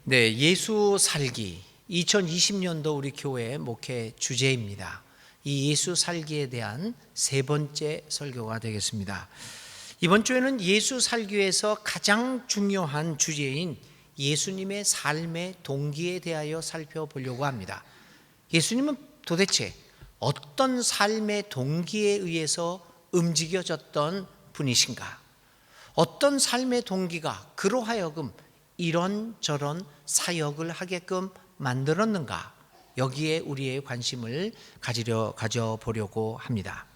네, 예수 살기 2020년도 우리 교회 목회 주제입니다. 이 예수 살기에 대한 세 번째 설교가 되겠습니다. 이번 주에는 예수 살기에서 가장 중요한 주제인 예수님의 삶의 동기에 대하여 살펴보려고 합니다. 예수님은 도대체 어떤 삶의 동기에 의해서 움직여졌던 분이신가? 어떤 삶의 동기가 그로 하여금 이런저런 사역을 하게끔 만들었는가? 여기에 우리의 관심을 가져보려고 합니다.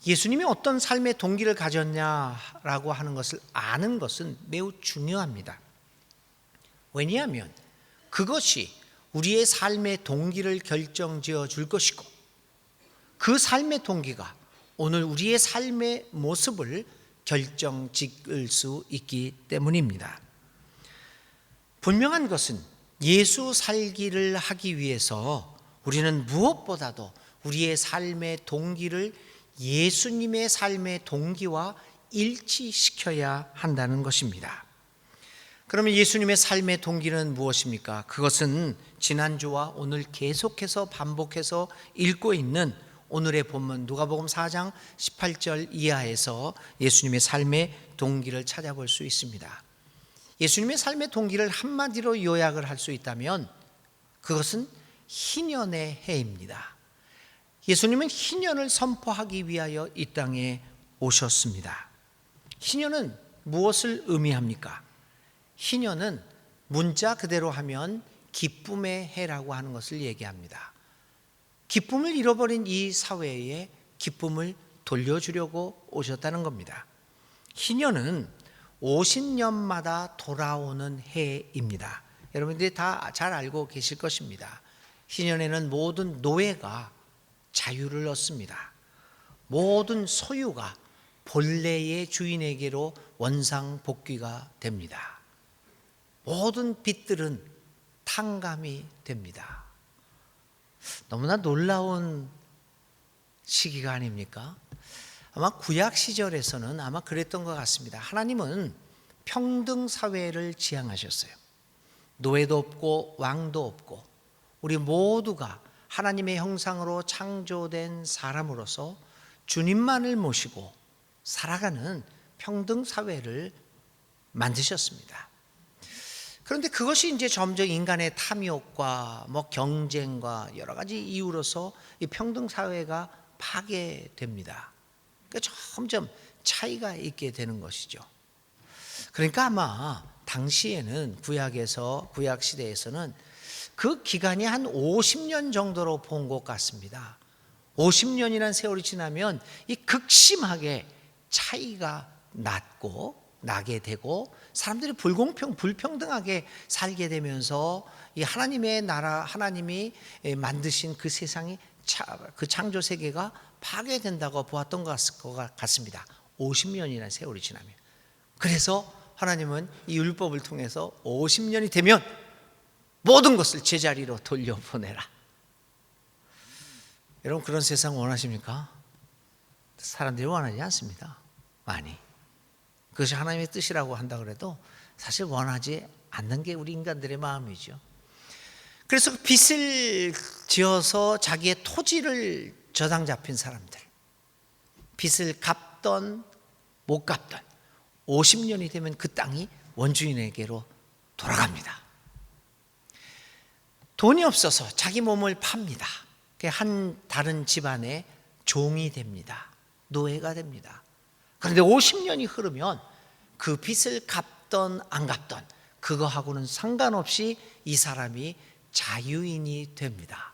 예수님이 어떤 삶의 동기를 가졌냐라고 하는 것을 아는 것은 매우 중요합니다. 왜냐하면 그것이 우리의 삶의 동기를 결정지어 줄 것이고, 그 삶의 동기가 오늘 우리의 삶의 모습을 결정짓을 수 있기 때문입니다. 분명한 것은 예수 살기를 하기 위해서 우리는 무엇보다도 우리의 삶의 동기를 예수님의 삶의 동기와 일치시켜야 한다는 것입니다. 그러면 예수님의 삶의 동기는 무엇입니까? 그것은 지난주와 오늘 계속해서 반복해서 읽고 있는 오늘의 본문 누가복음 4장 18절 이하에서 예수님의 삶의 동기를 찾아볼 수 있습니다. 예수님의 삶의 동기를 한마디로 요약을 할 수 있다면 그것은 희년의 해입니다. 예수님은 희년을 선포하기 위하여 이 땅에 오셨습니다. 희년은 무엇을 의미합니까? 희년은 문자 그대로 하면 기쁨의 해라고 하는 것을 얘기합니다. 기쁨을 잃어버린 이 사회에 기쁨을 돌려주려고 오셨다는 겁니다. 희년은 50년마다 돌아오는 해입니다. 여러분들이 다 잘 알고 계실 것입니다. 희년에는 모든 노예가 자유를 얻습니다. 모든 소유가 본래의 주인에게로 원상복귀가 됩니다. 모든 빚들은 탕감이 됩니다. 너무나 놀라운 시기가 아닙니까? 아마 구약 시절에서는 아마 그랬던 것 같습니다. 하나님은 평등 사회를 지향하셨어요. 노예도 없고 왕도 없고 우리 모두가 하나님의 형상으로 창조된 사람으로서 주님만을 모시고 살아가는 평등 사회를 만드셨습니다. 그런데 그것이 이제 점점 인간의 탐욕과 경쟁과 여러 가지 이유로서 이 평등 사회가 파괴됩니다. 그러니까 점점 차이가 있게 되는 것이죠. 그러니까 아마 당시에는 구약 시대에서는 그 기간이 한 50년 정도로 본 것 같습니다. 50년이라는 세월이 지나면 이 극심하게 차이가 나게 되고 사람들이 불평등하게 살게 되면서 이 하나님의 나라, 하나님이 만드신 그 세상이 그 창조 세계가 파괴된다고 보았던 것 같습니다. 50년이라는 세월이 지나면. 그래서 하나님은 이 율법을 통해서 50년이 되면 모든 것을 제자리로 돌려보내라. 여러분 그런 세상 원하십니까? 사람들이 원하지 않습니다. 많이. 그것이 하나님의 뜻이라고 한다 그래도 사실 원하지 않는 게 우리 인간들의 마음이죠. 그래서 빚을 지어서 자기의 토지를 저당 잡힌 사람들, 빚을 갚던 못 갚던 50년이 되면 그 땅이 원주인에게로 돌아갑니다. 돈이 없어서 자기 몸을 팝니다. 한 다른 집안의 종이 됩니다. 노예가 됩니다. 그런데 50년이 흐르면 그 빚을 갚던 안 갚던 그거하고는 상관없이 이 사람이 자유인이 됩니다.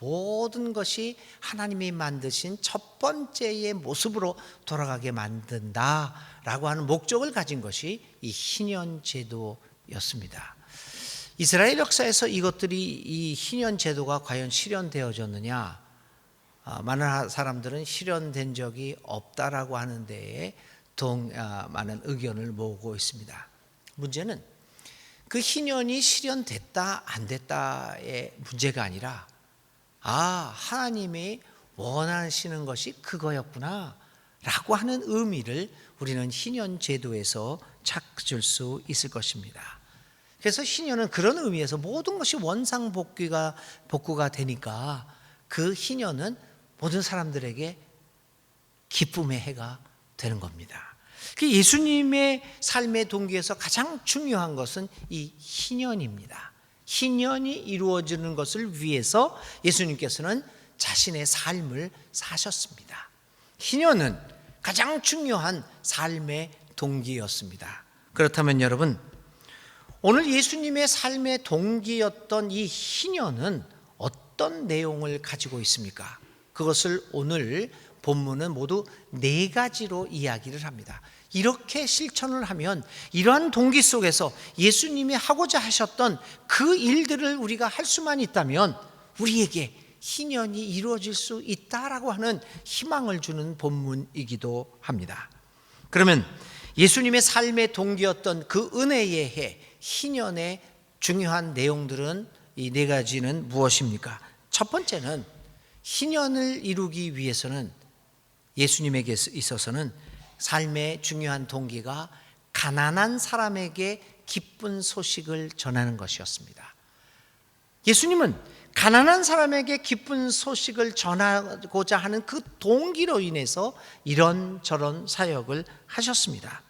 모든 것이 하나님이 만드신 첫 번째의 모습으로 돌아가게 만든다라고 하는 목적을 가진 것이 이 희년 제도였습니다. 이스라엘 역사에서 이 희년 제도가 과연 실현되어졌느냐? 많은 사람들은 실현된 적이 없다라고 하는 데에 많은 의견을 모으고 있습니다. 문제는 그 희년이 실현됐다 안 됐다의 문제가 아니라 하나님이 원하시는 것이 그거였구나 라고 하는 의미를 우리는 희년 제도에서 찾을 수 있을 것입니다. 그래서 희년은 그런 의미에서 모든 것이 복구가 되니까 그 희년은 모든 사람들에게 기쁨의 해가 되는 겁니다. 그 예수님의 삶의 동기에서 가장 중요한 것은 이 희년입니다. 희년이 이루어지는 것을 위해서 예수님께서는 자신의 삶을 사셨습니다. 희년은 가장 중요한 삶의 동기였습니다. 그렇다면 여러분, 오늘 예수님의 삶의 동기였던 이 희년은 어떤 내용을 가지고 있습니까? 그것을 오늘 본문은 모두 4가지로 이야기를 합니다. 이렇게 실천을 하면 이러한 동기 속에서 예수님이 하고자 하셨던 그 일들을 우리가 할 수만 있다면 우리에게 희년이 이루어질 수 있다라고 하는 희망을 주는 본문이기도 합니다. 그러면 예수님의 삶의 동기였던 그 은혜의 해, 희년의 중요한 내용들은 이 4가지는 무엇입니까? 첫 번째는 희년을 이루기 위해서는 예수님에게 있어서는 삶의 중요한 동기가 가난한 사람에게 기쁜 소식을 전하는 것이었습니다. 예수님은 가난한 사람에게 기쁜 소식을 전하고자 하는 그 동기로 인해서 이런저런 사역을 하셨습니다.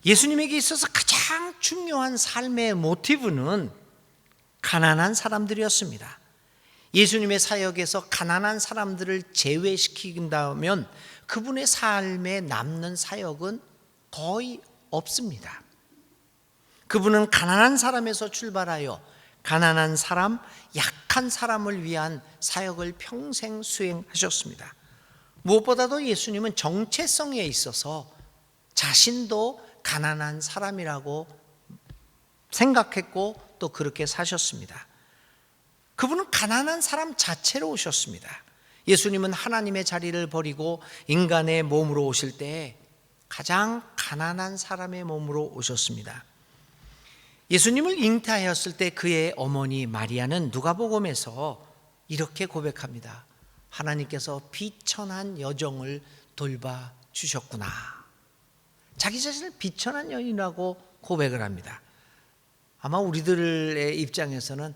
예수님에게 있어서 가장 중요한 삶의 모티브는 가난한 사람들이었습니다. 예수님의 사역에서 가난한 사람들을 제외시킨다면 그분의 삶에 남는 사역은 거의 없습니다. 그분은 가난한 사람에서 출발하여 가난한 사람, 약한 사람을 위한 사역을 평생 수행하셨습니다. 무엇보다도 예수님은 정체성에 있어서 자신도 가난한 사람이라고 생각했고 또 그렇게 사셨습니다. 그분은 가난한 사람 자체로 오셨습니다. 예수님은 하나님의 자리를 버리고 인간의 몸으로 오실 때 가장 가난한 사람의 몸으로 오셨습니다. 예수님을 잉태하였을 때 그의 어머니 마리아는 누가복음에서 이렇게 고백합니다. 하나님께서 비천한 여종을 돌봐 주셨구나. 자기 자신을 비천한 여인이라고 고백을 합니다. 아마 우리들의 입장에서는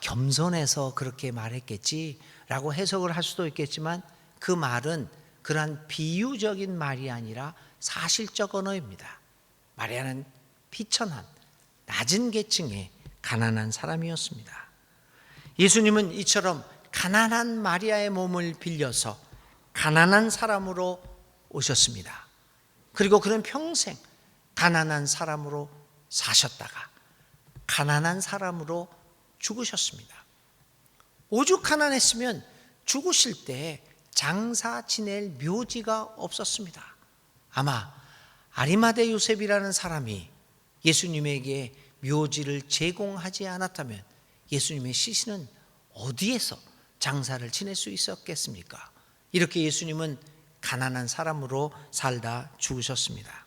겸손해서 그렇게 말했겠지라고 해석을 할 수도 있겠지만 그 말은 그러한 비유적인 말이 아니라 사실적 언어입니다. 마리아는 비천한 낮은 계층의 가난한 사람이었습니다. 예수님은 이처럼 가난한 마리아의 몸을 빌려서 가난한 사람으로 오셨습니다. 그리고 그는 평생 가난한 사람으로 사셨다가 가난한 사람으로 죽으셨습니다. 오죽 가난했으면 죽으실 때 장사 지낼 묘지가 없었습니다. 아마 아리마대 요셉이라는 사람이 예수님에게 묘지를 제공하지 않았다면 예수님의 시신은 어디에서 장사를 지낼 수 있었겠습니까? 이렇게 예수님은 가난한 사람으로 살다 죽으셨습니다.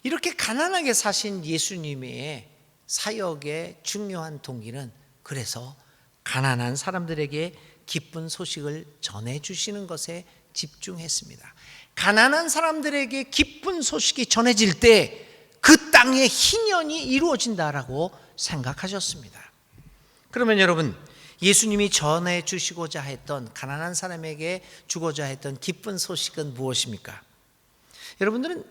이렇게 가난하게 사신 예수님의 사역의 중요한 동기는 그래서 가난한 사람들에게 기쁜 소식을 전해주시는 것에 집중했습니다. 가난한 사람들에게 기쁜 소식이 전해질 때 그 땅에 희년이 이루어진다라고 생각하셨습니다. 그러면 여러분, 예수님이 전해주시고자 했던 가난한 사람에게 주고자 했던 기쁜 소식은 무엇입니까? 여러분들은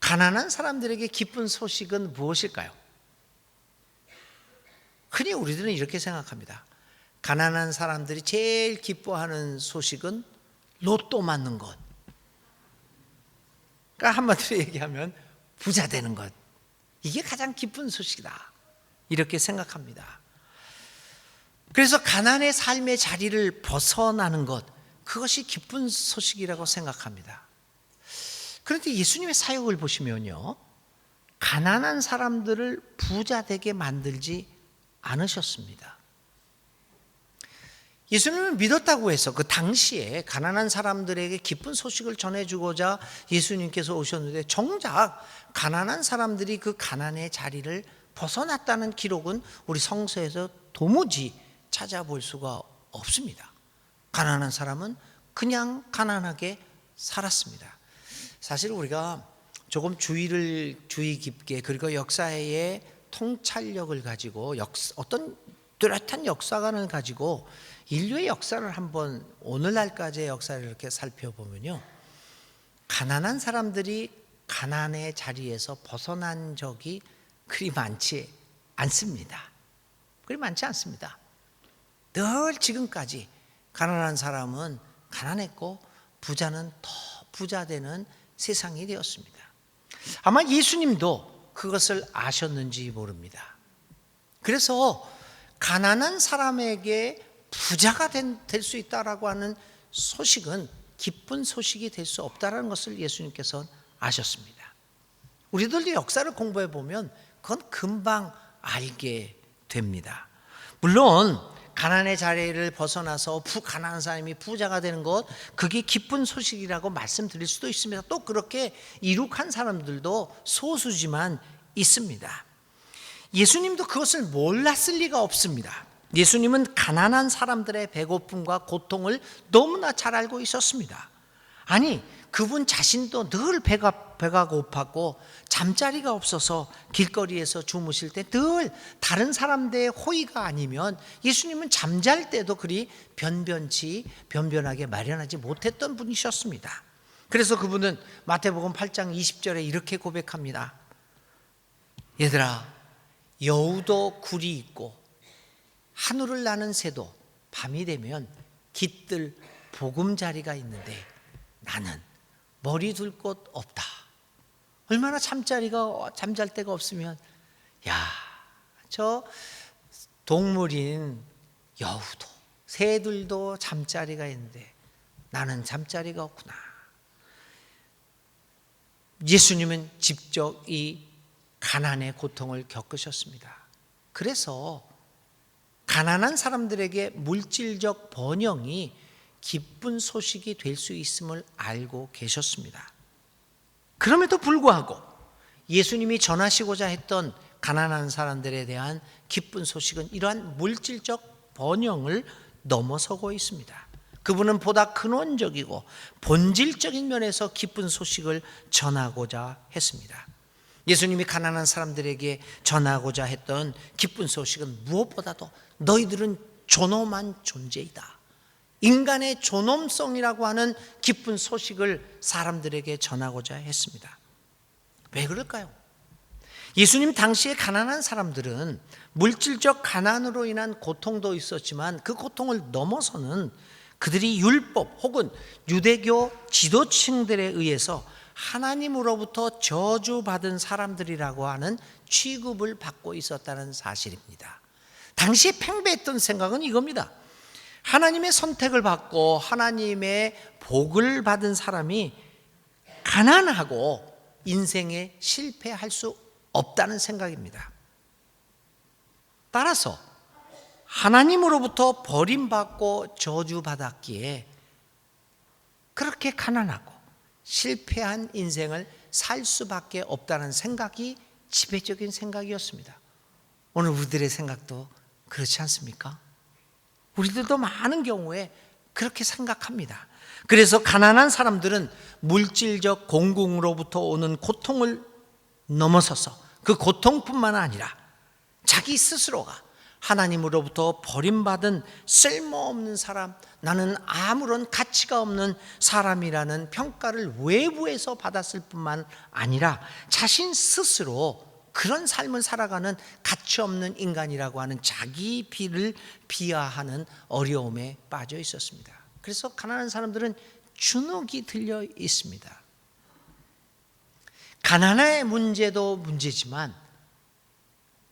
가난한 사람들에게 기쁜 소식은 무엇일까요? 흔히 우리들은 이렇게 생각합니다. 가난한 사람들이 제일 기뻐하는 소식은 로또 맞는 것. 그러니까 한마디로 얘기하면 부자 되는 것. 이게 가장 기쁜 소식이다. 이렇게 생각합니다. 그래서 가난의 삶의 자리를 벗어나는 것, 그것이 기쁜 소식이라고 생각합니다. 그런데 예수님의 사역을 보시면요, 가난한 사람들을 부자 되게 만들지 않으셨습니다. 예수님을 믿었다고 해서 그 당시에 가난한 사람들에게 기쁜 소식을 전해주고자 예수님께서 오셨는데 정작 가난한 사람들이 그 가난의 자리를 벗어났다는 기록은 우리 성서에서 도무지 찾아볼 수가 없습니다. 가난한 사람은 그냥 가난하게 살았습니다. 사실 우리가 조금 주의 깊게 그리고 역사의 통찰력을 가지고 어떤 뚜렷한 역사관을 가지고 인류의 역사를 한번 오늘날까지의 역사를 이렇게 살펴보면요, 가난한 사람들이 가난의 자리에서 벗어난 적이 그리 많지 않습니다. 늘 지금까지 가난한 사람은 가난했고 부자는 더 부자 되는 세상이 되었습니다. 아마 예수님도 그것을 아셨는지 모릅니다. 그래서 가난한 사람에게 부자가 될 수 있다라고 하는 소식은 기쁜 소식이 될 수 없다라는 것을 예수님께서는 아셨습니다. 우리들도 역사를 공부해 보면 그건 금방 알게 됩니다. 물론 가난의 자리를 벗어나서 가난한 사람이 부자가 되는 것, 그게 기쁜 소식이라고 말씀드릴 수도 있습니다. 또 그렇게 이룩한 사람들도 소수지만 있습니다. 예수님도 그것을 몰랐을 리가 없습니다. 예수님은 가난한 사람들의 배고픔과 고통을 너무나 잘 알고 있었습니다. 아니, 그분 자신도 늘 배가 고팠고 잠자리가 없어서 길거리에서 주무실 때 늘 다른 사람들의 호의가 아니면 예수님은 잠잘 때도 그리 변변하게 마련하지 못했던 분이셨습니다. 그래서 그분은 마태복음 8장 20절에 이렇게 고백합니다. 얘들아, 여우도 굴이 있고 하늘을 나는 새도 밤이 되면 깃들 보금자리가 있는데 나는 머리 둘 곳 없다. 얼마나 잠잘 데가 없으면, 저 동물인 여우도 새들도 잠자리가 있는데 나는 잠자리가 없구나. 예수님은 직접 이 가난의 고통을 겪으셨습니다. 그래서 가난한 사람들에게 물질적 번영이 기쁜 소식이 될 수 있음을 알고 계셨습니다. 그럼에도 불구하고 예수님이 전하시고자 했던 가난한 사람들에 대한 기쁜 소식은 이러한 물질적 번영을 넘어서고 있습니다. 그분은 보다 근원적이고 본질적인 면에서 기쁜 소식을 전하고자 했습니다. 예수님이 가난한 사람들에게 전하고자 했던 기쁜 소식은 무엇보다도 너희들은 존엄한 존재이다, 인간의 존엄성이라고 하는 기쁜 소식을 사람들에게 전하고자 했습니다. 왜 그럴까요? 예수님 당시에 가난한 사람들은 물질적 가난으로 인한 고통도 있었지만 그 고통을 넘어서는 그들이 율법 혹은 유대교 지도층들에 의해서 하나님으로부터 저주받은 사람들이라고 하는 취급을 받고 있었다는 사실입니다. 당시에 팽배했던 생각은 이겁니다. 하나님의 선택을 받고 하나님의 복을 받은 사람이 가난하고 인생에 실패할 수 없다는 생각입니다. 따라서 하나님으로부터 버림받고 저주받았기에 그렇게 가난하고 실패한 인생을 살 수밖에 없다는 생각이 지배적인 생각이었습니다. 오늘 우리들의 생각도 그렇지 않습니까? 우리들도 많은 경우에 그렇게 생각합니다. 그래서 가난한 사람들은 물질적 공공으로부터 오는 고통을 넘어서서 그 고통뿐만 아니라 자기 스스로가 하나님으로부터 버림받은 쓸모없는 사람, 나는 아무런 가치가 없는 사람이라는 평가를 외부에서 받았을 뿐만 아니라 자신 스스로 그런 삶을 살아가는 가치 없는 인간이라고 하는 자기 비를 비하하는 어려움에 빠져 있었습니다. 그래서 가난한 사람들은 주눅이 들려 있습니다. 가난의 문제도 문제지만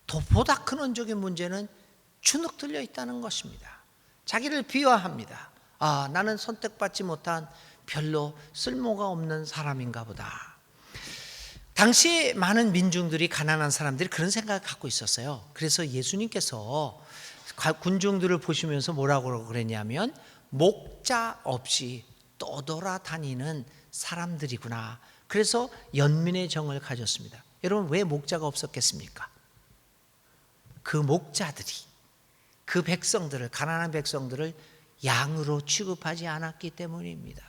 더 보다 근원적인 문제는 주눅 들려 있다는 것입니다. 자기를 비하합니다. 나는 선택받지 못한 별로 쓸모가 없는 사람인가 보다. 당시 많은 민중들이, 가난한 사람들이 그런 생각을 갖고 있었어요. 그래서 예수님께서 군중들을 보시면서 뭐라고 그랬냐면 목자 없이 떠돌아다니는 사람들이구나. 그래서 연민의 정을 가졌습니다. 여러분, 왜 목자가 없었겠습니까? 그 목자들이 그 백성들을, 가난한 백성들을 양으로 취급하지 않았기 때문입니다.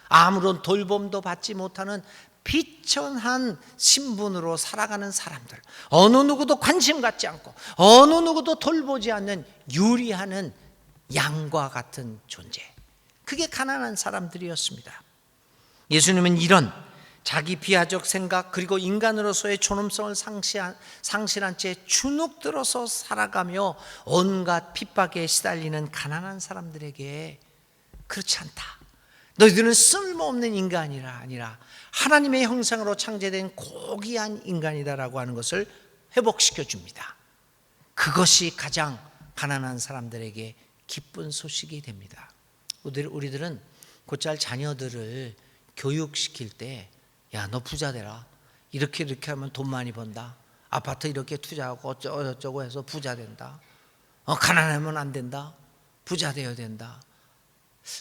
아무런 돌봄도 받지 못하는 비천한 신분으로 살아가는 사람들, 어느 누구도 관심 갖지 않고 어느 누구도 돌보지 않는 유리하는 양과 같은 존재, 그게 가난한 사람들이었습니다. 예수님은 이런 자기 비하적 생각 그리고 인간으로서의 존엄성을 상실한 채 주눅들어서 살아가며 온갖 핍박에 시달리는 가난한 사람들에게 그렇지 않다, 너희들은 쓸모없는 인간이라 아니라 하나님의 형상으로 창조된 고귀한 인간이다라고 하는 것을 회복시켜 줍니다. 그것이 가장 가난한 사람들에게 기쁜 소식이 됩니다. 우리들은 곧잘 자녀들을 교육시킬 때, 야, 너 부자 되라, 이렇게 하면 돈 많이 번다, 아파트 이렇게 투자하고 어쩌고 해서 부자 된다, 가난하면 안 된다, 부자 되어야 된다,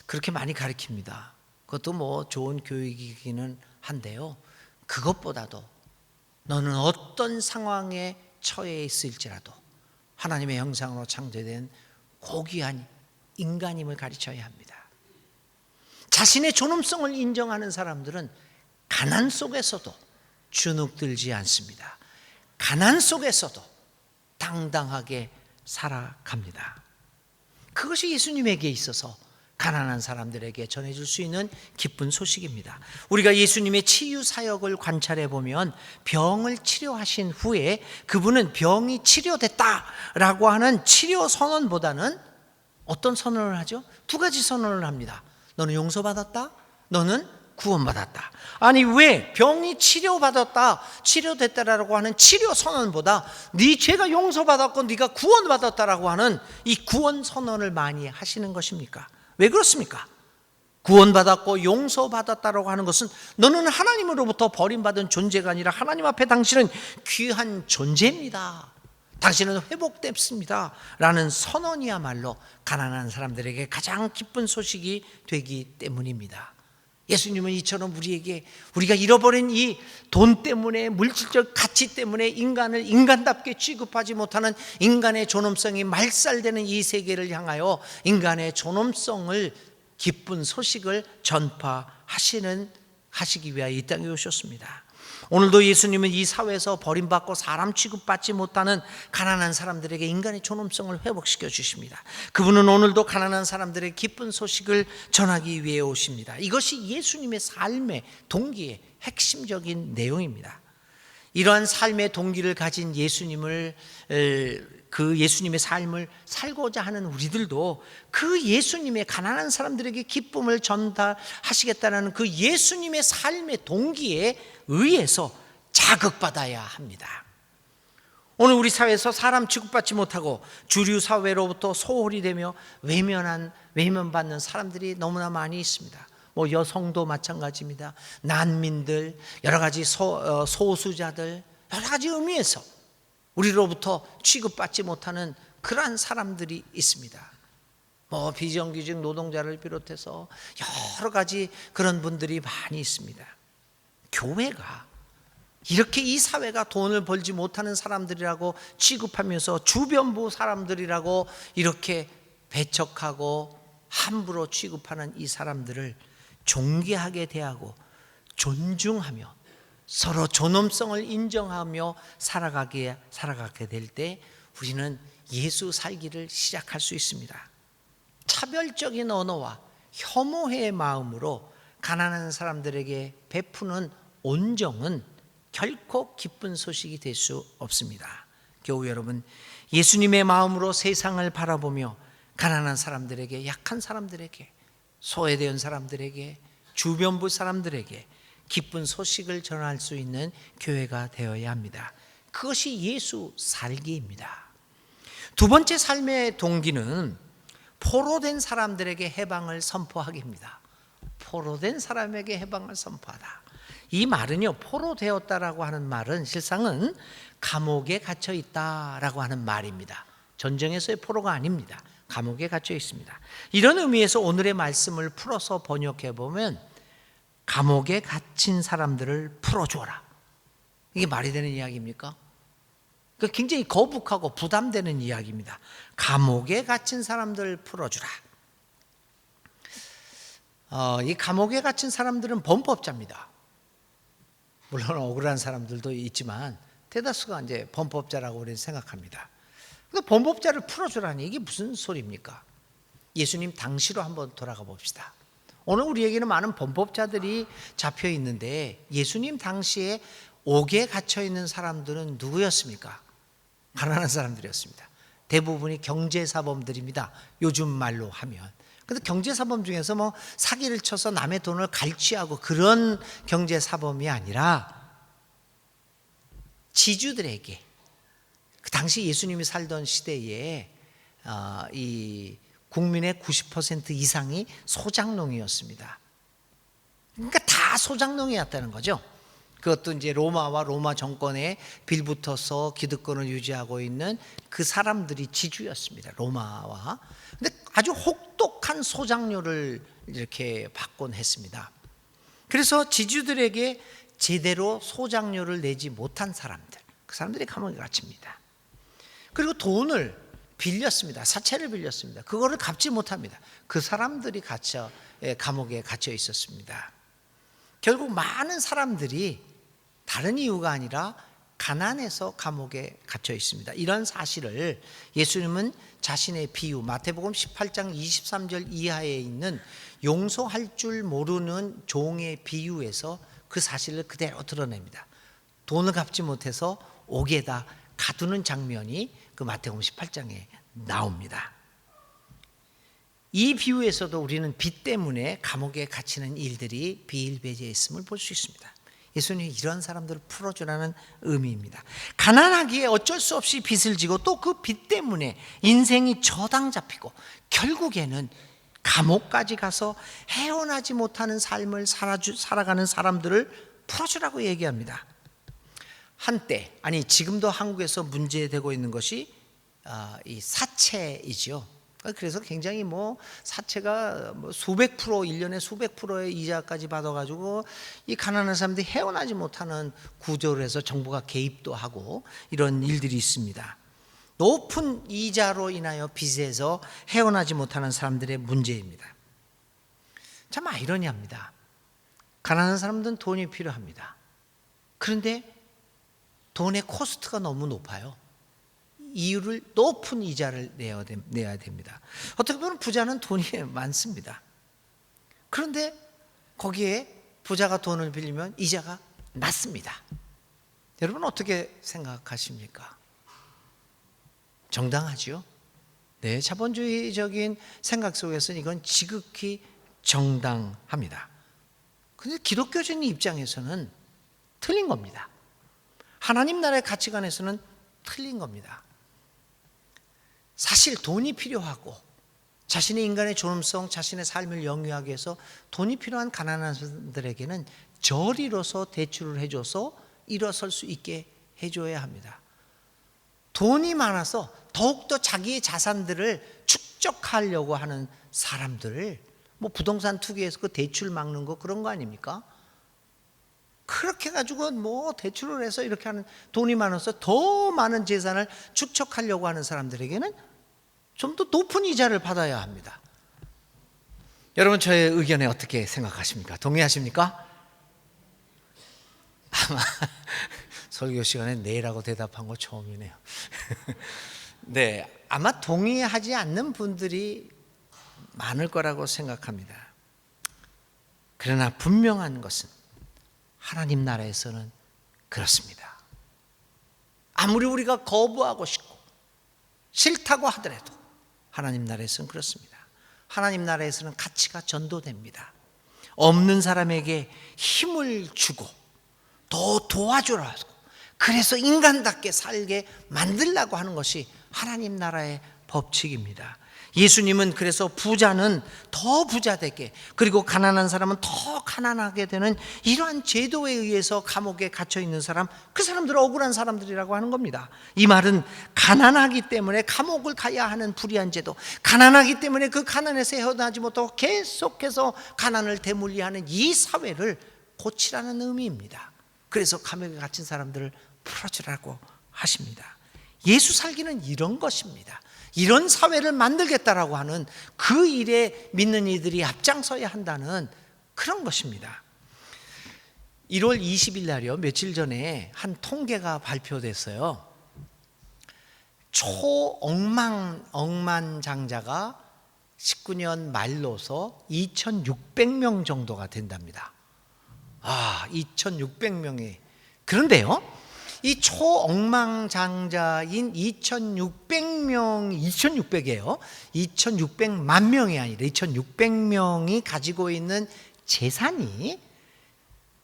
그렇게 많이 가르칩니다. 그것도 뭐 좋은 교육이기는 한데요, 그것보다도 너는 어떤 상황에 처해 있을지라도 하나님의 형상으로 창조된 고귀한 인간임을 가르쳐야 합니다. 자신의 존엄성을 인정하는 사람들은 가난 속에서도 주눅들지 않습니다. 가난 속에서도 당당하게 살아갑니다. 그것이 예수님에게 있어서 가난한 사람들에게 전해줄 수 있는 기쁜 소식입니다. 우리가 예수님의 치유 사역을 관찰해 보면 병을 치료하신 후에 그분은 병이 치료됐다라고 하는 치료 선언보다는 어떤 선언을 하죠? 두 가지 선언을 합니다. 너는 용서받았다, 너는 구원받았다. 아니, 왜 병이 치료받았다, 치료됐다라고 하는 치료 선언보다 네 죄가 용서받았고 네가 구원받았다라고 하는 이 구원 선언을 많이 하시는 것입니까? 왜 그렇습니까? 구원받았고 용서받았다라고 하는 것은 너는 하나님으로부터 버림받은 존재가 아니라 하나님 앞에 당신은 귀한 존재입니다, 당신은 회복됐습니다 라는 선언이야말로 가난한 사람들에게 가장 기쁜 소식이 되기 때문입니다. 예수님은 이처럼 우리가 잃어버린 이 돈 때문에, 물질적 가치 때문에 인간을 인간답게 취급하지 못하는 인간의 존엄성이 말살되는 이 세계를 향하여 인간의 존엄성을, 기쁜 소식을 하시기 위하여 이 땅에 오셨습니다. 오늘도 예수님은 이 사회에서 버림받고 사람 취급받지 못하는 가난한 사람들에게 인간의 존엄성을 회복시켜 주십니다. 그분은 오늘도 가난한 사람들의 기쁜 소식을 전하기 위해 오십니다. 이것이 예수님의 삶의 동기의 핵심적인 내용입니다. 이러한 삶의 동기를 가진 예수님의 삶을 살고자 하는 우리들도 그 예수님의 가난한 사람들에게 기쁨을 전달하시겠다는 그 예수님의 삶의 동기에 의해서 자극받아야 합니다. 오늘 우리 사회에서 사람 취급받지 못하고 주류 사회로부터 소홀히 되며 외면받는 사람들이 너무나 많이 있습니다. 뭐 여성도 마찬가지입니다. 난민들, 여러 가지 소수자들, 여러 가지 의미에서 우리로부터 취급받지 못하는 그러한 사람들이 있습니다. 뭐 비정규직 노동자를 비롯해서 여러 가지 그런 분들이 많이 있습니다. 교회가 이렇게 이 사회가 돈을 벌지 못하는 사람들이라고 취급하면서 주변부 사람들이라고 이렇게 배척하고 함부로 취급하는 이 사람들을 존귀하게 대하고 존중하며 서로 존엄성을 인정하며 살아가게 될 때 우리는 예수 살기를 시작할 수 있습니다. 차별적인 언어와 혐오의 마음으로 가난한 사람들에게 베푸는 온정은 결코 기쁜 소식이 될 수 없습니다. 교우 여러분, 예수님의 마음으로 세상을 바라보며 가난한 사람들에게, 약한 사람들에게, 소외된 사람들에게, 주변부 사람들에게 기쁜 소식을 전할 수 있는 교회가 되어야 합니다. 그것이 예수 살기입니다. 두 번째 삶의 동기는 포로된 사람들에게 해방을 선포하기입니다. 포로된 사람에게 해방을 선포하다. 이 말은요, 포로되었다라고 하는 말은 실상은 감옥에 갇혀 있다라고 하는 말입니다. 전쟁에서의 포로가 아닙니다. 감옥에 갇혀 있습니다. 이런 의미에서 오늘의 말씀을 풀어서 번역해 보면 감옥에 갇힌 사람들을 풀어주어라. 이게 말이 되는 이야기입니까? 굉장히 거북하고 부담되는 이야기입니다. 감옥에 갇힌 사람들을 풀어주라. 이 감옥에 갇힌 사람들은 범법자입니다. 물론 억울한 사람들도 있지만 대다수가 이제 범법자라고 우리는 생각합니다. 근데 범법자를 풀어주라니 이게 무슨 소리입니까? 예수님 당시로 한번 돌아가 봅시다. 오늘 우리에게는 많은 범법자들이 잡혀 있는데 예수님 당시에 옥에 갇혀 있는 사람들은 누구였습니까? 가난한 사람들이었습니다. 대부분이 경제사범들입니다. 요즘 말로 하면. 근데 경제사범 중에서 뭐 사기를 쳐서 남의 돈을 갈취하고 그런 경제사범이 아니라 지주들에게, 그 당시 예수님이 살던 시대에 이 국민의 90% 이상이 소작농이었습니다. 그러니까 다 소작농이었다는 거죠. 그것도 이제 로마와 로마 정권에 빌붙어서 기득권을 유지하고 있는 그 사람들이 지주였습니다. 로마와. 근데 아주 혹독한 소작료를 이렇게 받곤 했습니다. 그래서 지주들에게 제대로 소작료를 내지 못한 사람들, 그 사람들이 감옥에 갇힙니다. 그리고 돈을 빌렸습니다. 사채를 빌렸습니다. 그거를 갚지 못합니다. 그 사람들이 감옥에 갇혀 있었습니다. 결국 많은 사람들이 다른 이유가 아니라 가난해서 감옥에 갇혀 있습니다. 이런 사실을 예수님은 자신의 비유 마태복음 18장 23절 이하에 있는 용서할 줄 모르는 종의 비유에서 그 사실을 그대로 드러냅니다. 돈을 갚지 못해서 옥에다 가두는 장면이 그 마태복음 18장에 나옵니다. 이 비유에서도 우리는 빚 때문에 감옥에 갇히는 일들이 비일비재했음을 볼 수 있습니다. 예수님이 이런 사람들을 풀어주라는 의미입니다. 가난하기에 어쩔 수 없이 빚을 지고 또 그 빚 때문에 인생이 저당 잡히고 결국에는 감옥까지 가서 헤어나지 못하는 삶을 살아가는 사람들을 풀어주라고 얘기합니다. 한때, 아니 지금도 한국에서 문제되고 있는 것이 이 사채이지요. 그래서 굉장히 사채가 수백 프로, 1년에 수백 프로의 이자까지 받아가지고 이 가난한 사람들이 헤어나지 못하는 구조를 해서 정부가 개입도 하고 이런 일들이 있습니다. 높은 이자로 인하여 빚에서 헤어나지 못하는 사람들의 문제입니다. 참 아이러니합니다. 가난한 사람들은 돈이 필요합니다. 그런데 돈의 코스트가 너무 높아요. 이유를 높은 이자를 내야 됩니다. 어떻게 보면 부자는 돈이 많습니다. 그런데 거기에 부자가 돈을 빌리면 이자가 낮습니다. 여러분 어떻게 생각하십니까? 정당하지요? 네, 자본주의적인 생각 속에서는 이건 지극히 정당합니다. 그런데 기독교적인 입장에서는 틀린 겁니다. 하나님 나라의 가치관에서는 틀린 겁니다. 사실 돈이 필요하고 자신의 인간의 존엄성, 자신의 삶을 영위하기 위해서 돈이 필요한 가난한 사람들에게는 저리로서 대출을 해줘서 일어설 수 있게 해줘야 합니다. 돈이 많아서 더욱더 자기의 자산들을 축적하려고 하는 사람들을 부동산 투기해서 그 대출 막는 거 그런 거 아닙니까? 그렇게 가지고 대출을 해서 이렇게 하는, 돈이 많아서 더 많은 재산을 축적하려고 하는 사람들에게는 좀 더 높은 이자를 받아야 합니다. 여러분 저의 의견에 어떻게 생각하십니까? 동의하십니까? 아마 설교 시간에 네라고 대답한 거 처음이네요. 네, 아마 동의하지 않는 분들이 많을 거라고 생각합니다. 그러나 분명한 것은 하나님 나라에서는 그렇습니다. 아무리 우리가 거부하고 싶고 싫다고 하더라도 하나님 나라에서는 그렇습니다. 하나님 나라에서는 가치가 전도됩니다. 없는 사람에게 힘을 주고 더 도와주라고, 그래서 인간답게 살게 만들라고 하는 것이 하나님 나라의 법칙입니다. 예수님은 그래서 부자는 더 부자되게, 그리고 가난한 사람은 더 가난하게 되는 이러한 제도에 의해서 감옥에 갇혀 있는 사람, 그 사람들은 억울한 사람들이라고 하는 겁니다. 이 말은 가난하기 때문에 감옥을 가야 하는 불의한 제도, 가난하기 때문에 그 가난에서 헤어나지 못하고 계속해서 가난을 대물리하는 이 사회를 고치라는 의미입니다. 그래서 감옥에 갇힌 사람들을 풀어주라고 하십니다. 예수 살기는 이런 것입니다. 이런 사회를 만들겠다라고 하는 그 일에 믿는 이들이 앞장서야 한다는 그런 것입니다. 1월 20일 날이요, 며칠 전에 한 통계가 발표됐어요. 초억만장자가 19년 말로서 2,600명 정도가 된답니다. 2,600명이. 그런데요, 이 초억만장자인 2,600이에요. 2,600만 명이 아니라 2,600명이 가지고 있는 재산이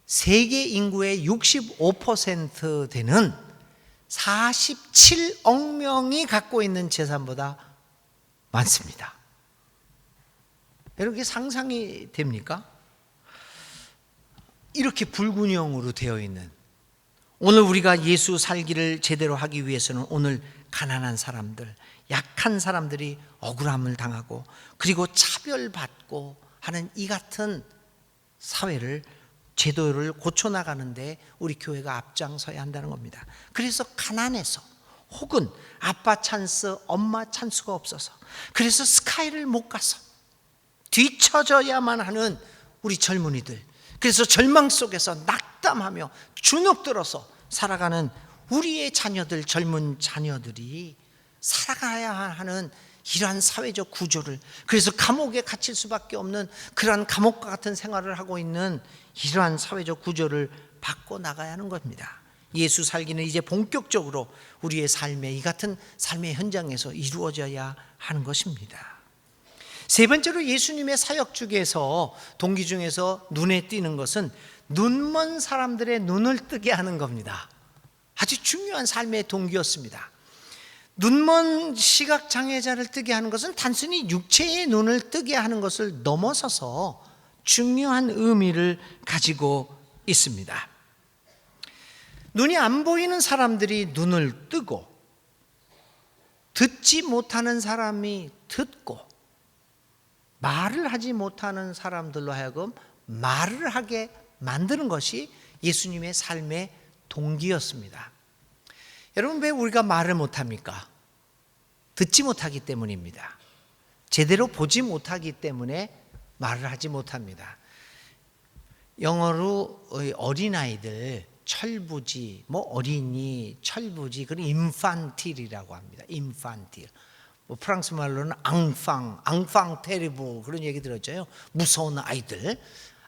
세계 인구의 65% 되는 47억 명이 갖고 있는 재산보다 많습니다. 여러분, 이게 상상이 됩니까? 이렇게 불균형으로 되어 있는, 오늘 우리가 예수 살기를 제대로 하기 위해서는 오늘 가난한 사람들, 약한 사람들이 억울함을 당하고 그리고 차별받고 하는 이 같은 사회를, 제도를 고쳐나가는데 우리 교회가 앞장서야 한다는 겁니다. 그래서 가난해서, 혹은 아빠 찬스, 엄마 찬스가 없어서, 그래서 스카이를 못 가서 뒤처져야만 하는 우리 젊은이들, 그래서 절망 속에서 낙담하며 주눅들어서 살아가는 우리의 자녀들, 젊은 자녀들이 살아가야 하는 이러한 사회적 구조를, 그래서 감옥에 갇힐 수밖에 없는 그러한 감옥과 같은 생활을 하고 있는 이러한 사회적 구조를 바꿔나가야 하는 겁니다. 예수 살기는 이제 본격적으로 우리의 삶의, 이 같은 삶의 현장에서 이루어져야 하는 것입니다. 세 번째로 예수님의 사역 중에서, 동기 중에서 눈에 띄는 것은 눈먼 사람들의 눈을 뜨게 하는 겁니다. 아주 중요한 삶의 동기였습니다. 눈먼 시각장애자를 뜨게 하는 것은 단순히 육체의 눈을 뜨게 하는 것을 넘어서서 중요한 의미를 가지고 있습니다. 눈이 안 보이는 사람들이 눈을 뜨고, 듣지 못하는 사람이 듣고, 말을 하지 못하는 사람들로 하여금 말을 하게 만드는 것이 예수님의 삶의 동기였습니다. 여러분, 왜 우리가 말을 못합니까? 듣지 못하기 때문입니다. 제대로 보지 못하기 때문에 말을 하지 못합니다. 영어로 어린아이들, 철부지, 어린이, 철부지, 그건 인판틸이라고 합니다. 인판틸. 프랑스 말로는 앙팡 테리브, 그런 얘기 들었죠. 무서운 아이들,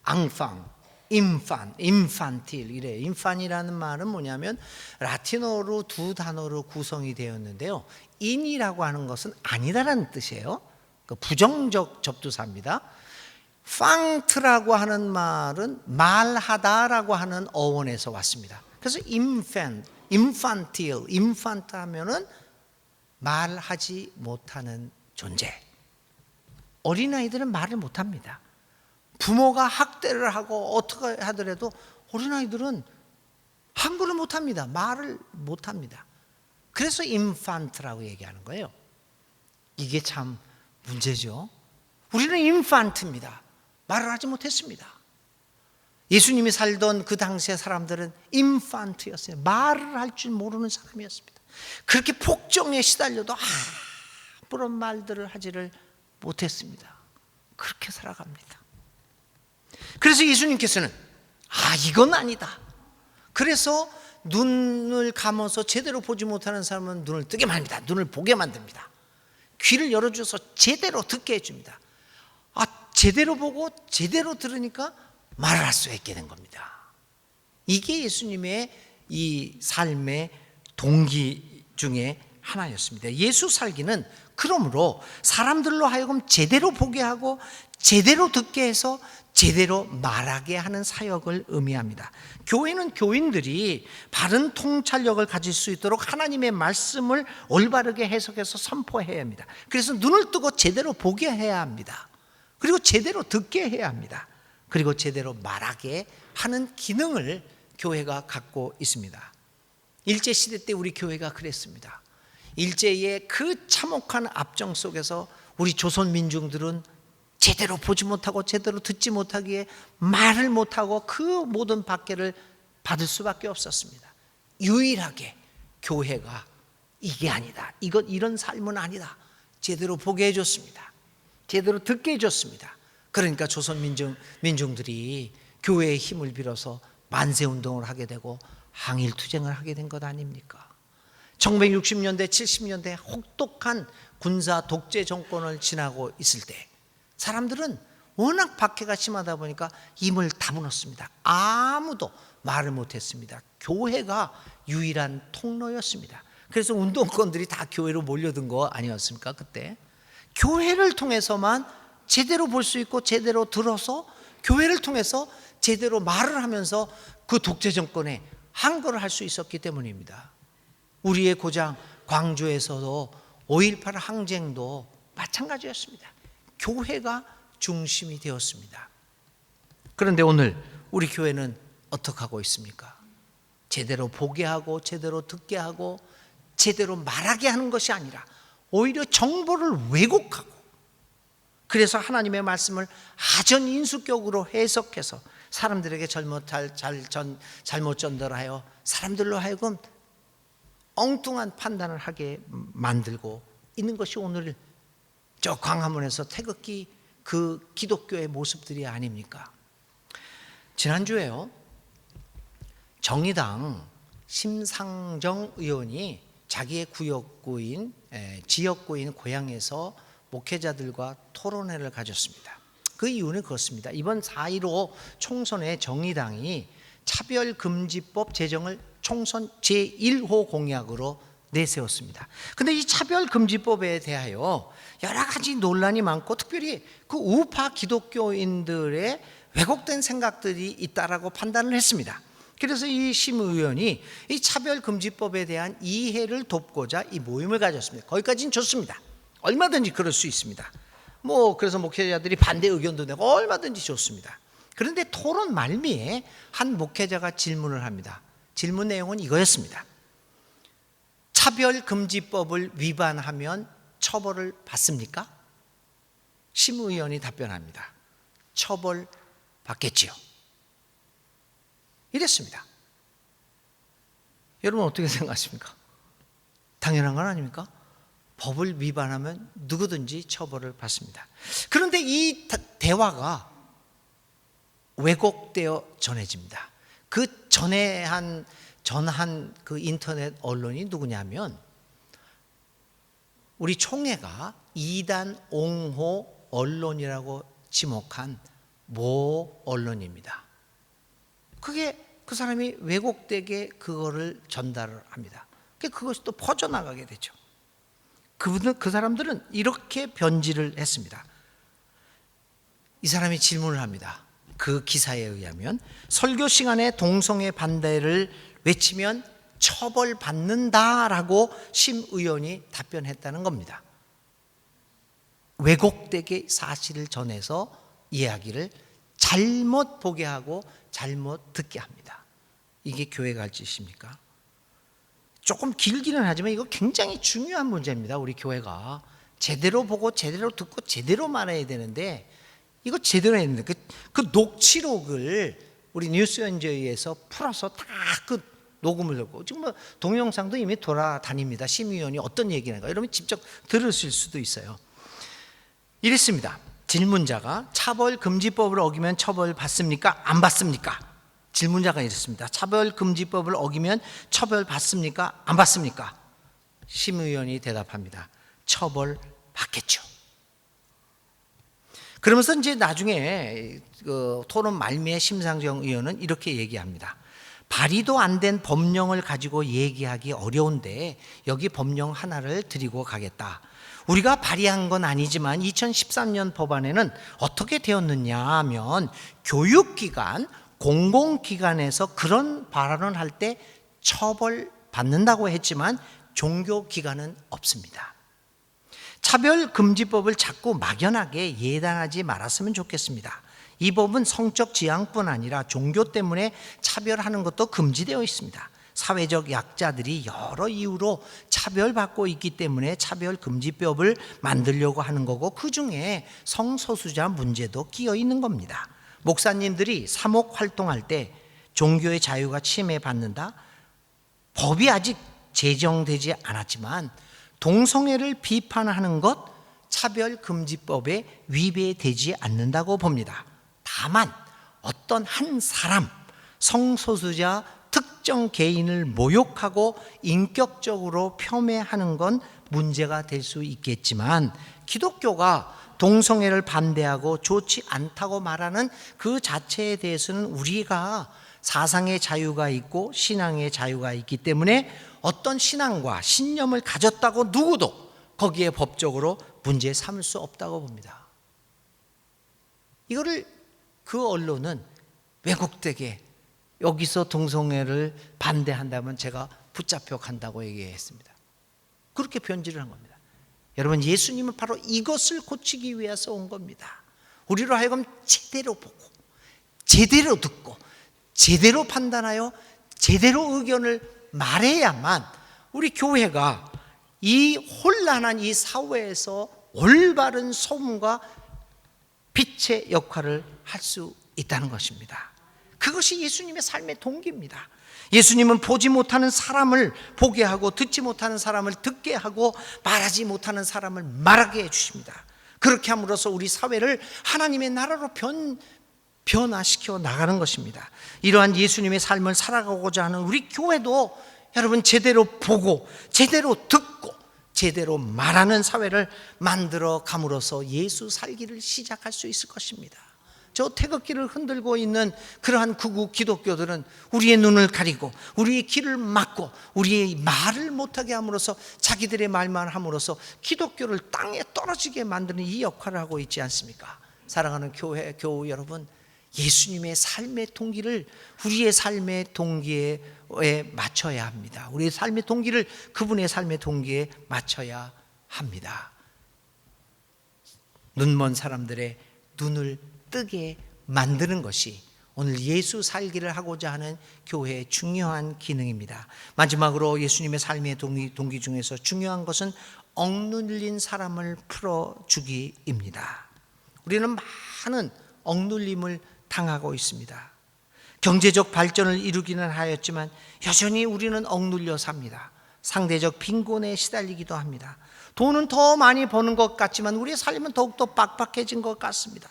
앙팡, 인판틸 이래요. 인판이라는 말은 뭐냐면 라틴어로 두 단어로 구성이 되었는데요, 인이라고 하는 것은 아니다라는 뜻이에요. 부정적 접두사입니다. 팡트라고 하는 말은 말하다라고 하는 어원에서 왔습니다. 그래서 인판틸 하면은 말하지 못하는 존재. 어린아이들은 말을 못합니다. 부모가 학대를 하고 어떻게 하더라도 어린아이들은 한글을 못합니다. 말을 못합니다. 그래서 인판트라고 얘기하는 거예요. 이게 참 문제죠. 우리는 인판트입니다. 말을 하지 못했습니다. 예수님이 살던 그 당시의 사람들은 인판트였어요. 말을 할 줄 모르는 사람이었습니다. 그렇게 폭정에 시달려도 아무런 말들을 하지를 못했습니다. 그렇게 살아갑니다. 그래서 예수님께서는 이건 아니다. 그래서 눈을 감아서 제대로 보지 못하는 사람은 눈을 뜨게 만듭니다. 눈을 보게 만듭니다. 귀를 열어줘서 제대로 듣게 해줍니다. 제대로 보고 제대로 들으니까 말을 할 수 있게 된 겁니다. 이게 예수님의 이 삶의 동기 중에 하나였습니다. 예수 살기는 그러므로 사람들로 하여금 제대로 보게 하고 제대로 듣게 해서 제대로 말하게 하는 사역을 의미합니다. 교회는 교인들이 바른 통찰력을 가질 수 있도록 하나님의 말씀을 올바르게 해석해서 선포해야 합니다. 그래서 눈을 뜨고 제대로 보게 해야 합니다. 그리고 제대로 듣게 해야 합니다. 그리고 제대로 말하게 하는 기능을 교회가 갖고 있습니다. 일제시대 때 우리 교회가 그랬습니다. 일제의 그 참혹한 압정 속에서 우리 조선 민중들은 제대로 보지 못하고 제대로 듣지 못하기에 말을 못하고 그 모든 박해를 받을 수밖에 없었습니다. 유일하게 교회가 이게 아니다, 이런 삶은 아니다, 제대로 보게 해줬습니다. 제대로 듣게 해줬습니다. 그러니까 조선 민중들이 교회의 힘을 빌어서 만세운동을 하게 되고 항일투쟁을 하게 된 것 아닙니까? 1960년대 70년대 혹독한 군사 독재 정권을 지나고 있을 때 사람들은 워낙 박해가 심하다 보니까 입을 다물었습니다. 아무도 말을 못했습니다. 교회가 유일한 통로였습니다. 그래서 운동권들이 다 교회로 몰려든 거 아니었습니까? 그때 교회를 통해서만 제대로 볼 수 있고 제대로 들어서 교회를 통해서 제대로 말을 하면서 그 독재 정권에 항거를 할 수 있었기 때문입니다. 우리의 고장 광주에서도 5.18 항쟁도 마찬가지였습니다. 교회가 중심이 되었습니다. 그런데 오늘 우리 교회는 어떻게 하고 있습니까? 제대로 보게 하고 제대로 듣게 하고 제대로 말하게 하는 것이 아니라 오히려 정보를 왜곡하고, 그래서 하나님의 말씀을 하전인수격으로 해석해서 사람들에게 잘못 전달하여 사람들로 하여금 엉뚱한 판단을 하게 만들고 있는 것이 오늘 저 광화문에서 태극기 그 기독교의 모습들이 아닙니까? 지난주에요, 정의당 심상정 의원이 자기의 지역구인 고향에서 목회자들과 토론회를 가졌습니다. 그 이유는 그렇습니다. 이번 4.15 총선에 정의당이 차별금지법 제정을 총선 제1호 공약으로 내세웠습니다. 그런데 이 차별금지법에 대하여 여러 가지 논란이 많고 특별히 그 우파 기독교인들의 왜곡된 생각들이 있다라고 판단을 했습니다. 그래서 이 심 의원이 이 차별금지법에 대한 이해를 돕고자 이 모임을 가졌습니다. 거기까지는 좋습니다. 얼마든지 그럴 수 있습니다. 그래서 목회자들이 반대 의견도 내고 얼마든지 좋습니다. 그런데 토론 말미에 한 목회자가 질문을 합니다. 질문 내용은 이거였습니다. 차별금지법을 위반하면 처벌을 받습니까? 심 의원이 답변합니다. 처벌 받겠지요. 이랬습니다. 여러분 어떻게 생각하십니까? 당연한 건 아닙니까? 법을 위반하면 누구든지 처벌을 받습니다. 그런데 이 대화가 왜곡되어 전해집니다. 그 전한 그 인터넷 언론이 누구냐면 우리 총회가 이단 옹호 언론이라고 지목한 모 언론입니다. 그 사람이 왜곡되게 그거를 전달을 합니다. 그것이 또 퍼져나가게 되죠. 그 사람들은 이렇게 변질을 했습니다. 이 사람이 질문을 합니다. 그 기사에 의하면 설교 시간에 동성애 반대를 외치면 처벌받는다라고 심 의원이 답변했다는 겁니다. 왜곡되게 사실을 전해서 이야기를 잘못 보게 하고 잘못 듣게 합니다. 이게 교회가 할 짓입니까? 조금 길기는 하지만 이거 굉장히 중요한 문제입니다. 우리 교회가 제대로 보고 제대로 듣고 제대로 말해야 되는데 이거 제대로 해야 되는데 그 녹취록을 우리 뉴스연저에서 풀어서 다 그 녹음을 하고 지금 동영상도 이미 돌아다닙니다. 심의위원이 어떤 얘기인가 여러분 직접 들으실 수도 있어요. 이랬습니다. 질문자가 차별금지법을 어기면 처벌받습니까? 안 받습니까? 질문자가 이랬습니다. 차별금지법을 어기면 처벌받습니까? 안 받습니까? 심의위원이 대답합니다. 처벌받겠죠. 그러면서 이제 나중에 그 토론 말미에 심상정 의원은 이렇게 얘기합니다. 발의도 안 된 법령을 가지고 얘기하기 어려운데 여기 법령 하나를 드리고 가겠다. 우리가 발의한 건 아니지만 2013년 법안에는 어떻게 되었느냐 하면 교육기관, 공공기관에서 그런 발언을 할 때 처벌받는다고 했지만 종교기관은 없습니다. 차별금지법을 자꾸 막연하게 예단하지 말았으면 좋겠습니다. 이 법은 성적 지향뿐 아니라 종교 때문에 차별하는 것도 금지되어 있습니다. 사회적 약자들이 여러 이유로 차별받고 있기 때문에 차별금지법을 만들려고 하는 거고 그중에 성소수자 문제도 끼어 있는 겁니다. 목사님들이 사목 활동할 때 종교의 자유가 침해받는다? 법이 아직 제정되지 않았지만 동성애를 비판하는 것 차별금지법에 위배되지 않는다고 봅니다. 다만 어떤 한 사람, 성소수자 특정 개인을 모욕하고 인격적으로 폄훼하는 건 문제가 될 수 있겠지만, 기독교가 동성애를 반대하고 좋지 않다고 말하는 그 자체에 대해서는 우리가 사상의 자유가 있고 신앙의 자유가 있기 때문에 어떤 신앙과 신념을 가졌다고 누구도 거기에 법적으로 문제 삼을 수 없다고 봅니다. 이거를 그 언론은 왜곡되게 여기서 동성애를 반대한다면 제가 붙잡혀 간다고 얘기했습니다. 그렇게 변질을 한 겁니다. 여러분, 예수님은 바로 이것을 고치기 위해서 온 겁니다. 우리로 하여금 제대로 보고 제대로 듣고 제대로 판단하여 제대로 의견을 말해야만 우리 교회가 이 혼란한 이 사회에서 올바른 소금과 빛의 역할을 할 수 있다는 것입니다. 그것이 예수님의 삶의 동기입니다. 예수님은 보지 못하는 사람을 보게 하고 듣지 못하는 사람을 듣게 하고 말하지 못하는 사람을 말하게 해주십니다. 그렇게 함으로써 우리 사회를 하나님의 나라로 변화시켜 나가는 것입니다. 이러한 예수님의 삶을 살아가고자 하는 우리 교회도 여러분, 제대로 보고 제대로 듣고 제대로 말하는 사회를 만들어 감으로써 예수 살기를 시작할 수 있을 것입니다. 저 태극기를 흔들고 있는 그러한 극우 기독교들은 우리의 눈을 가리고 우리의 길을 막고 우리의 말을 못하게 함으로써 자기들의 말만 함으로써 기독교를 땅에 떨어지게 만드는 이 역할을 하고 있지 않습니까? 사랑하는 교우 여러분, 예수님의 삶의 동기를 우리의 삶의 동기에 맞춰야 합니다. 우리의 삶의 동기를 그분의 삶의 동기에 맞춰야 합니다. 눈먼 사람들의 눈을 뜨게 만드는 것이 오늘 예수 살기를 하고자 하는 교회의 중요한 기능입니다. 마지막으로 예수님의 삶의 동기 중에서 중요한 것은 억눌린 사람을 풀어주기입니다. 우리는 많은 억눌림을 당하고 있습니다. 경제적 발전을 이루기는 하였지만 여전히 우리는 억눌려 삽니다. 상대적 빈곤에 시달리기도 합니다. 돈은 더 많이 버는 것 같지만 우리의 삶은 더욱더 빡빡해진 것 같습니다.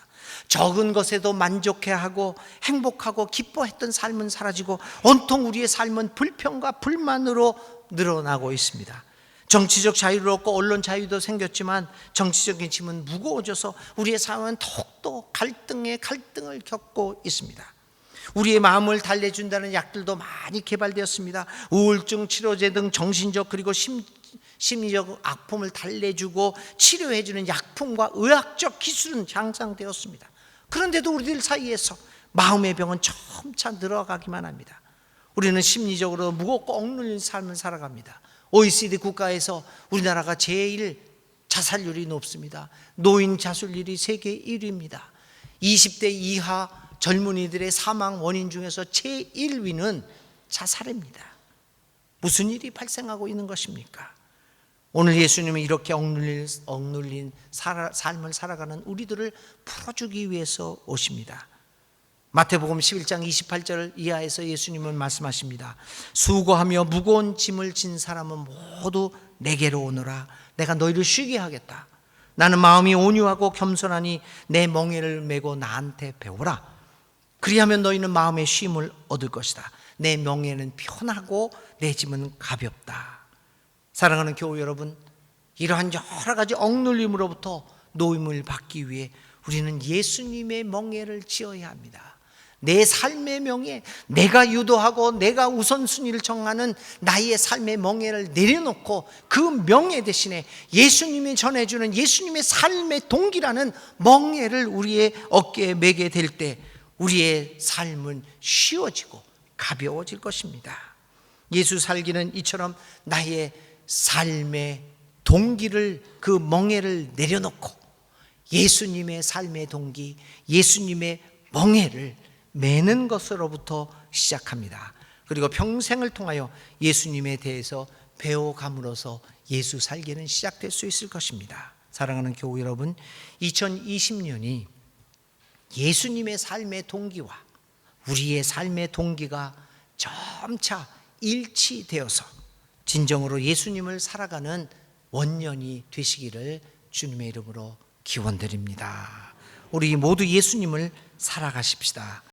적은 것에도 만족해하고 행복하고 기뻐했던 삶은 사라지고 온통 우리의 삶은 불평과 불만으로 늘어나고 있습니다. 정치적 자유를 얻고 언론 자유도 생겼지만 정치적인 짐은 무거워져서 우리의 삶은 더욱더 갈등을 겪고 있습니다. 우리의 마음을 달래준다는 약들도 많이 개발되었습니다. 우울증 치료제 등 정신적 그리고 심리적 아픔을 달래주고 치료해주는 약품과 의학적 기술은 향상되었습니다. 그런데도 우리들 사이에서 마음의 병은 점차 늘어가기만 합니다. 우리는 심리적으로 무겁고 억눌린 삶을 살아갑니다. OECD 국가에서 우리나라가 제일 자살률이 높습니다. 노인 자살률이 세계 1위입니다. 20대 이하 젊은이들의 사망 원인 중에서 제1위는 자살입니다. 무슨 일이 발생하고 있는 것입니까? 오늘 예수님은 이렇게 억눌린 삶을 살아가는 우리들을 풀어주기 위해서 오십니다. 마태복음 11장 28절 이하에서 예수님은 말씀하십니다. 수고하며 무거운 짐을 진 사람은 모두 내게로 오너라. 내가 너희를 쉬게 하겠다. 나는 마음이 온유하고 겸손하니 내 멍에를 메고 나한테 배우라. 그리하면 너희는 마음의 쉼을 얻을 것이다. 내 멍에는 편하고 내 짐은 가볍다. 사랑하는 교우 여러분, 이러한 여러 가지 억눌림으로부터 노임을 받기 위해 우리는 예수님의 멍에를 지어야 합니다. 내 삶의 멍에, 내가 유도하고 내가 우선순위를 정하는 나의 삶의 멍에를 내려놓고 그 명예 대신에 예수님이 전해주는 예수님의 삶의 동기라는 멍에를 우리의 어깨에 매게 될 때 우리의 삶은 쉬워지고 가벼워질 것입니다. 예수 살기는 이처럼 나의 삶의 동기를, 그 멍에를 내려놓고 예수님의 삶의 동기, 예수님의 멍에를 매는 것으로부터 시작합니다. 그리고 평생을 통하여 예수님에 대해서 배워감으로써 예수 살기는 시작될 수 있을 것입니다. 사랑하는 교우 여러분, 2020년이 예수님의 삶의 동기와 우리의 삶의 동기가 점차 일치되어서 진정으로 예수님을 살아가는 원년이 되시기를 주님의 이름으로 기원드립니다. 우리 모두 예수님을 살아가십시다.